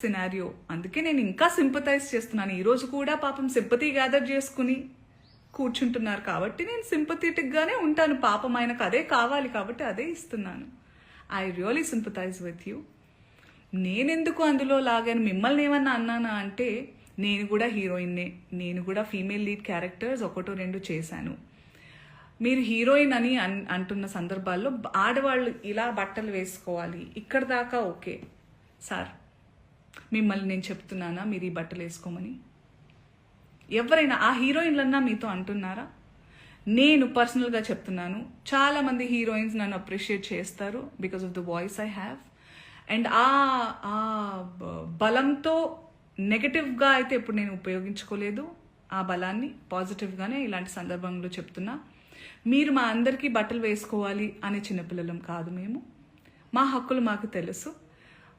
Scenario. అందుకే నేను ఇంకా సింపథైజ్ చేస్తున్నాను. ఈరోజు కూడా పాపం సింపతి గ్యాదర్ చేసుకుని కూర్చుంటున్నారు కాబట్టి నేను సింపథెటిక్గానే ఉంటాను. పాపం ఆయనకు అదే కావాలి కాబట్టి అదే ఇస్తున్నాను. I really sympathise with you. నేనెందుకు అందులో లాగాను, మిమ్మల్ని ఏమన్నా అన్నానా అంటే, నేను కూడా హీరోయిన్నే, నేను కూడా ఫీమేల్ లీడ్ క్యారెక్టర్స్ ఒకటో రెండు చేశాను. మీరు హీరోయిన్ అని అంటున్న సందర్భాల్లో ఆడవాళ్ళు ఇలా బట్టలు వేసుకోవాలి ఇక్కడ దాకా ఓకే సార్, మిమ్మల్ని నేను చెప్తున్నానా మీరు ఈ బట్టలు వేసుకోమని? ఎవరైనా ఆ హీరోయిన్లన్నా మీతో అంటున్నారా? నేను పర్సనల్గా చెప్తున్నాను, చాలామంది హీరోయిన్స్ నన్ను అప్రిషియేట్ చేస్తారు because of the voice I have. And ఆ బలంతో నెగటివ్గా అయితే ఇప్పుడు నేను ఉపయోగించుకోలేదు. ఆ బలాన్ని పాజిటివ్గానే ఇలాంటి సందర్భంలో చెప్తున్నా. మీరు మా అందరికీ బట్టలు వేసుకోవాలి అనే చిన్నపిల్లలం కాదు మేము. మా హక్కులు మాకు తెలుసు,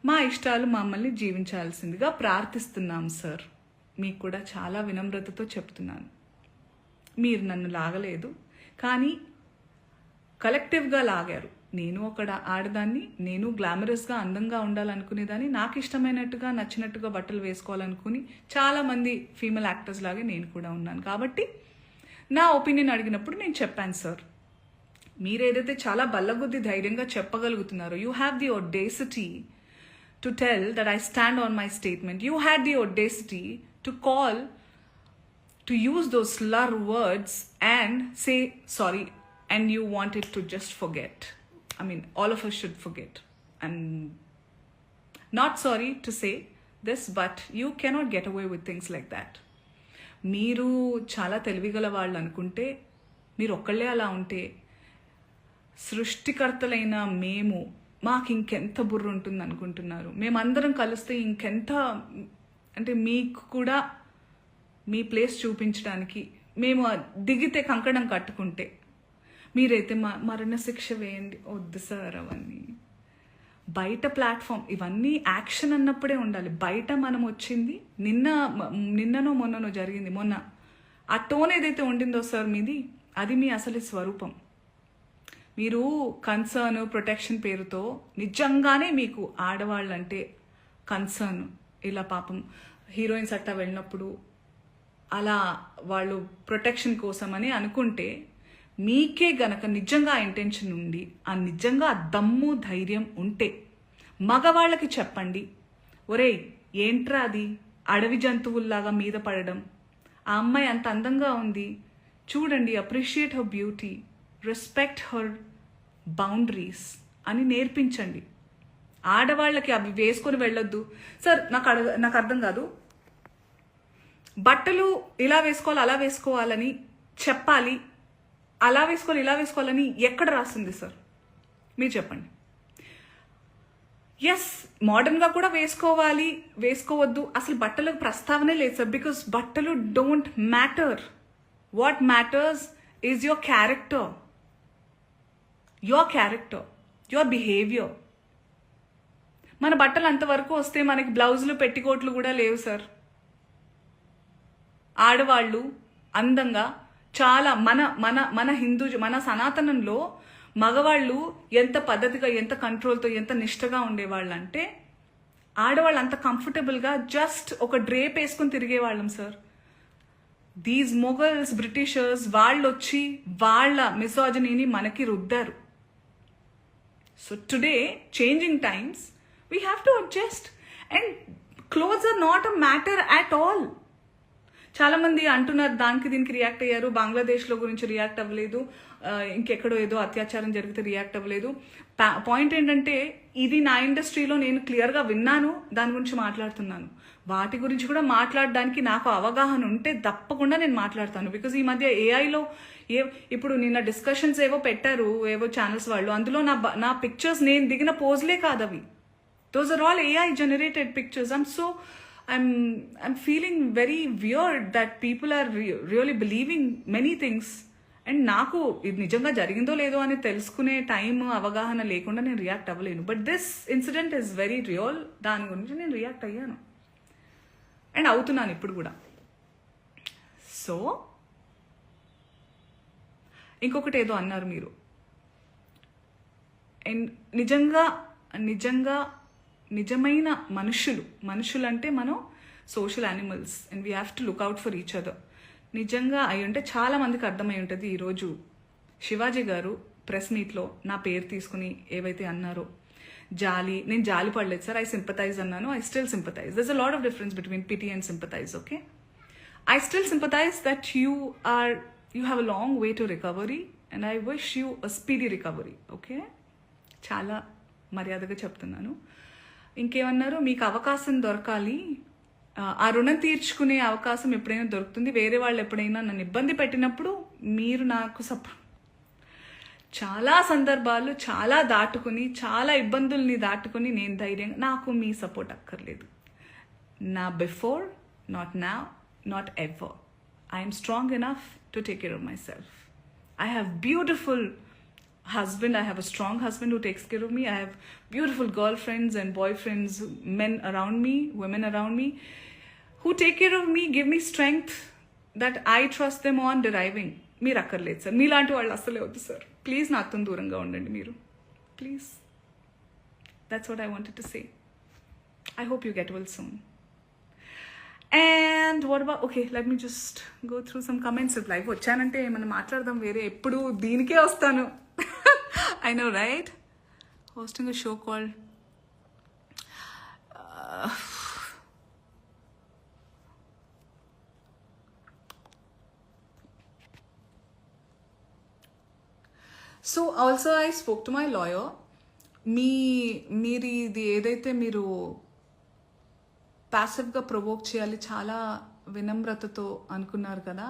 మా ఇష్టాలు మమ్మల్ని జీవించాల్సిందిగా ప్రార్థిస్తున్నాం సార్. మీకు కూడా చాలా వినమ్రతతో చెప్తున్నాను. మీరు నన్ను లాగలేదు, కానీ కలెక్టివ్గా లాగారు. నేను ఒక ఆడదాన్ని, నేను గ్లామరస్గా అందంగా ఉండాలనుకునేదాన్ని, నాకు ఇష్టమైనట్టుగా నచ్చినట్టుగా బట్టలు వేసుకోవాలనుకుని చాలామంది ఫీమేల్ యాక్టర్స్ లాగే నేను కూడా ఉన్నాను. కాబట్టి నా ఒపీనియన్ అడిగినప్పుడు నేను చెప్పాను సార్. మీరు ఏదైతే చాలా బల్లగుద్ది ధైర్యంగా చెప్పగలుగుతున్నారో, you have the audacity to tell that I stand on my statement. You had the audacity to use those slur words and say sorry, and you wanted to just forget. I mean, all of us should forget. I'm not sorry to say this, but you cannot get away with things like that. మీరు చాలా తెలివిగల వాళ్ళు అనుకుంటే, మీరు ఒక్కళ్ళే అలా ఉంటే, సృష్టికర్తలైన మేము మాకు ఇంకెంత బుర్ర ఉంటుంది అనుకుంటున్నారు? మేమందరం కలిస్తే ఇంకెంత, అంటే మీకు కూడా మీ ప్లేస్ చూపించడానికి మేము దిగితే కంకణం కట్టుకుంటే, మీరైతే మరణశిక్ష వేయండి. వద్దు సార్ అవన్నీ. బయట ప్లాట్ఫామ్ ఇవన్నీ యాక్షన్ అన్నప్పుడే ఉండాలి. బయట మనం వచ్చింది నిన్ననో మొన్ననో జరిగింది. మొన్న ఆ టోన్ ఏదైతే ఉండిందో సార్ మీది, అది మీ అసలు స్వరూపం. మీరు కన్సర్న్, ప్రొటెక్షన్ పేరుతో నిజంగానే మీకు ఆడవాళ్ళంటే కన్సర్న్, ఇలా పాపం హీరోయిన్స్ అట్టా వెళ్ళినప్పుడు అలా వాళ్ళు ప్రొటెక్షన్ కోసం అని అనుకుంటే, మీకే గనక నిజంగా ఆ ఇంటెన్షన్ ఉండి, ఆ నిజంగా ఆ దమ్ము ధైర్యం ఉంటే మగవాళ్ళకి చెప్పండి, ఒరేయ్ ఏంట్రా అది అడవి జంతువుల్లాగా మీద పడడం, ఆ అమ్మాయి అంత అందంగా ఉంది చూడండి, appreciate her beauty, respect her boundaries అని నేర్పించండి. ఆడవాళ్ళకి అవి వేసుకొని వెళ్ళొద్దు సార్. నాకు అర్థం కాదు, బట్టలు ఇలా వేసుకోవాలి అలా వేసుకోవాలని చెప్పాలి, అలా వేసుకోవాలి ఇలా వేసుకోవాలని ఎక్కడ రాస్తుంది సార్? మీరు చెప్పండి. ఎస్, మోడర్న్గా కూడా వేసుకోవాలి, వేసుకోవద్దు, అసలు బట్టలకు ప్రస్తావనే లేదు సార్. బికాస్ బట్టలు don't matter. What matters is your character, your behavior. మన బట్టలు అంతవరకు వస్తే మనకి బ్లౌజులు పెట్టికోట్లు కూడా లేవు సార్. ఆడవాళ్ళు అందంగా చాలా మన మన సనాతనంలో మగవాళ్ళు ఎంత పద్ధతిగా, ఎంత కంట్రోల్తో, ఎంత నిష్టగా ఉండేవాళ్ళు అంటే, ఆడవాళ్ళు అంత కంఫర్టబుల్గా జస్ట్ ఒక డ్రేప్ వేసుకుని తిరిగేవాళ్ళం సార్. దీస్ మొఘల్స్, బ్రిటిషర్స్ వాళ్ళు వచ్చి వాళ్ళ మిసాజినీని మనకి రుద్దారు. So today, changing times, we have to adjust, and clothes are not a matter at all. చాలా మంది అంటున్నారు దానికి దీనికి రియాక్ట్ అయ్యారు, బంగ్లాదేశ్లో గురించి రియాక్ట్ అవ్వలేదు, ఇంకెక్కడో ఏదో అత్యాచారం జరిగితే రియాక్ట్ అవ్వలేదు. పాయింట్ ఏంటంటే, ఇది నా ఇండస్ట్రీలో నేను క్లియర్గా విన్నాను, దాని గురించి మాట్లాడుతున్నాను. వాటి గురించి కూడా మాట్లాడడానికి నాకు అవగాహన ఉంటే తప్పకుండా నేను మాట్లాడతాను. బికాజ్ ఈ మధ్య ఏఐలో ఇప్పుడు నిన్న డిస్కషన్స్ ఏవో పెట్టారు ఏవో ఛానల్స్ వాళ్ళు, అందులో నా పిక్చర్స్ నేను దిగిన పోజ్లే కాదు అవి. Those are all AI generated pictures. I'm feeling very weird that people are really believing many things. And నాకు ఇది నిజంగా జరిగిందో లేదో అని తెలుసుకునే టైం, అవగాహన లేకుండా నేను రియాక్ట్ అవ్వలేను. But this incident is very real. దాని గురించి నేను రియాక్ట్ అయ్యాను అండ్ అవుతున్నాను ఇప్పుడు కూడా. సో ఇంకొకటి ఏదో అన్నారు మీరు, అండ్ నిజంగా నిజమైన మనుషులు అంటే మనం social animals and we have to look out for each other. నిజంగా అయి ఉంటే చాలా మందికి అర్థమై ఉంటుంది. ఈరోజు శివాజీ గారు ప్రెస్ మీట్లో నా పేరు తీసుకుని ఏవైతే అన్నారో, నేను జాలి పడలేదు సార్, ఐ సింపథైజ్ అన్నాను. I still sympathise. దర్స్ a lot of difference between pity and sympathise. Okay, I still sympathize that you have a long way to recovery and I wish you a speedy recovery. Okay, చాలా మర్యాదగా చెప్తున్నాను. ఇంకేమన్నారు, మీకు అవకాశం దొరకాలి, ఆ రుణం తీర్చుకునే అవకాశం ఎప్పుడైనా దొరుకుతుంది, వేరే వాళ్ళు ఎప్పుడైనా నన్ను ఇబ్బంది పెట్టినప్పుడు మీరు నాకు చాలా సందర్భాలు చాలా ఇబ్బందుల్ని దాటుకుని నేను ధైర్యంగా, నాకు మీ సపోర్ట్ అక్కర్లేదు. నా before, not now, not ever. I am strong enough to take care of myself. I have beautiful husband. I have a strong husband who takes care of me. I have beautiful girlfriends and boyfriends, men around me, women around me, who take care of me, give me strength that I trust them on deriving. మీరు అక్కర్లేదు sir, మీలాంటి వాళ్ళు అస్సలే వద్దు sir. Please నాతో దూరంగా ఉండండి మీరు, please. That's what I wanted to say. I hope you get well soon. And what about, okay, let me just go through some comments. If live వచ్చానంటే ఏమన్నా మాట్లాడదాం, వేరే ఎప్పుడు దీనికే వస్తాను. I know, right? Hosting a show called so also I spoke to my lawyer. మీరు ఇది ఏదైతే మీరు ప్యాసివ్గా ప్రొవోక్ చేయాలి చాలా వినమ్రతతో అనుకున్నారు కదా,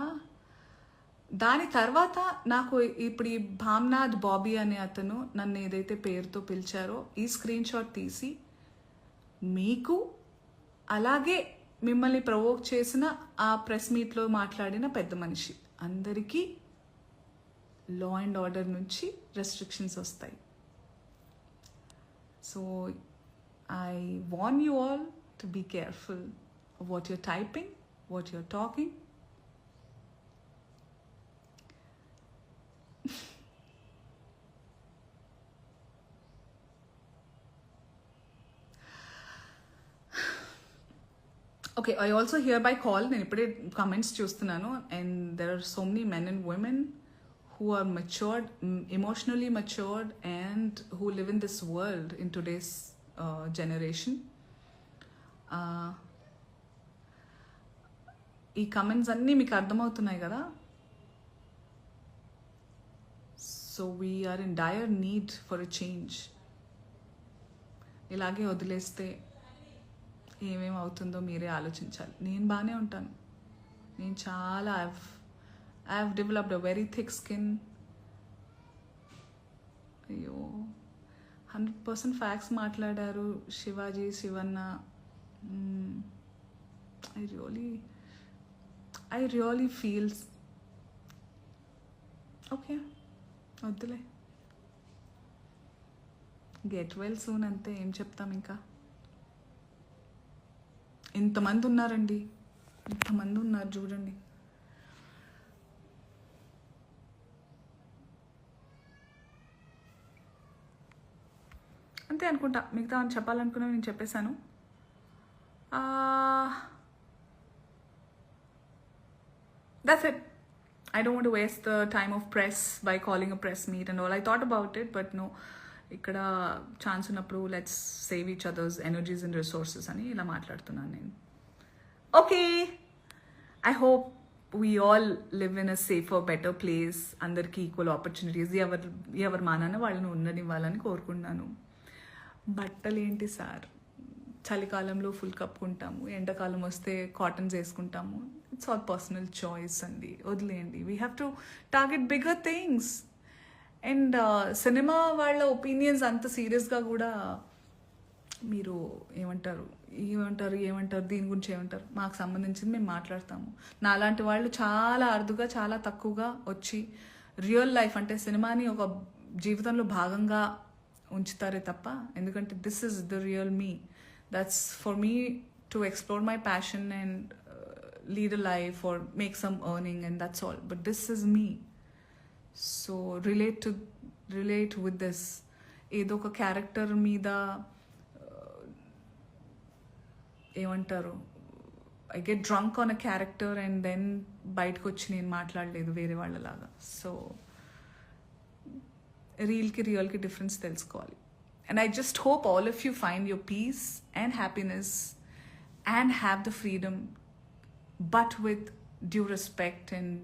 దాని తర్వాత నాకు ఇప్పుడు ఈ భామ్నాథ్ బాబీ అనే అతను నన్ను ఏదైతే పేరుతో పిలిచారో ఈ స్క్రీన్ షాట్ తీసి మీకు అలాగే మిమ్మల్ని ప్రొవోక్ చేసిన ఆ ప్రెస్ మీట్లో మాట్లాడిన పెద్ద మనిషి అందరికీ లా అండ్ ఆర్డర్ నుంచి రెస్ట్రిక్షన్స్ వస్తాయి. So I warn you all to be careful of what you're typing, what you're talking. Okay, I also hereby call, నేను ఇప్పుడే comments చూస్తున్నాను, and there are so many men and women who are matured, emotionally matured, and who live in this world in today's generation. ఈ comments అన్నీ మీకు అర్థమవుతున్నాయి కదా. So we are in dire need for a change. ఇలాగే వదిలేస్తే ఏమేమి అవుతుందో మీరే ఆలోచించాలి. నేను బాగానే ఉంటాను, నేను చాలా I have developed a very thick skin. అయ్యో, 100% ఫ్యాక్ట్స్ మాట్లాడారు Shivaji, Shivanna. I really feel okay, వద్దులే, గెట్ వెల్ సూన్ అంతే. ఏం చెప్తాం ఇంకా. ఇంతమంది ఉన్నారండి, ఇంతమంది ఉన్నారు చూడండి. అంతే అనుకుంటా, మిగతా అని చెప్పాలనుకున్నా నేను చెప్పేశాను. That's it. I don't want to waste the time of press by calling a press meet and all. I thought about it, but no, ikkada chance unnappudu let's save each other's energies and resources ani ila maatladutunnanu nenu. Okay, I hope we all live in a safer, better place. Andarki equal opportunities, evar manana vallanu undanivalani korukunnaanu. బట్టలు ఏంటి sir, చలికాలంలో full కప్పుకుంటాము, ఎండాకాలం వస్తే cottons వేసుకుంటాము. It's all personal choice అండి, వదిలేయండి. We have to target bigger things. And cinema వాళ్ళ opinions అంత సీరియస్గా కూడా మీరు ఏమంటారు దీని గురించి ఏమంటారు, మాకు సంబంధించింది మేము మాట్లాడతాము. నాలాంటి వాళ్ళు చాలా అరుదుగా, చాలా తక్కువగా వచ్చి రియల్ లైఫ్ అంటే సినిమాని ఒక జీవితంలో భాగంగా ఉంచుతారే తప్ప, ఎందుకంటే this is the real me. That's for me to explore my passion and lead a life or make some earning, and that's all. But this is me. So relate with this. ఏదో ఒక character మీద ఏమంటారు, I get drunk on a character and then బయటకు వచ్చి నేను మాట్లాడలేదు వేరే వాళ్ళలాగా. సో రియల్కి డిఫరెన్స్ తెలుసుకోవాలి. And I just hope all of you find your peace and happiness and have the freedom, but with due respect and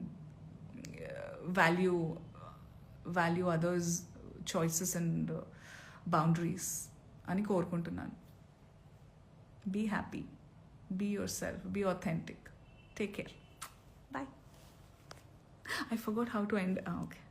value others choices and boundaries అని కోరుకుంటున్నాను. Be happy, be yourself, be authentic. Take care. Bye. I forgot how to end. Okay.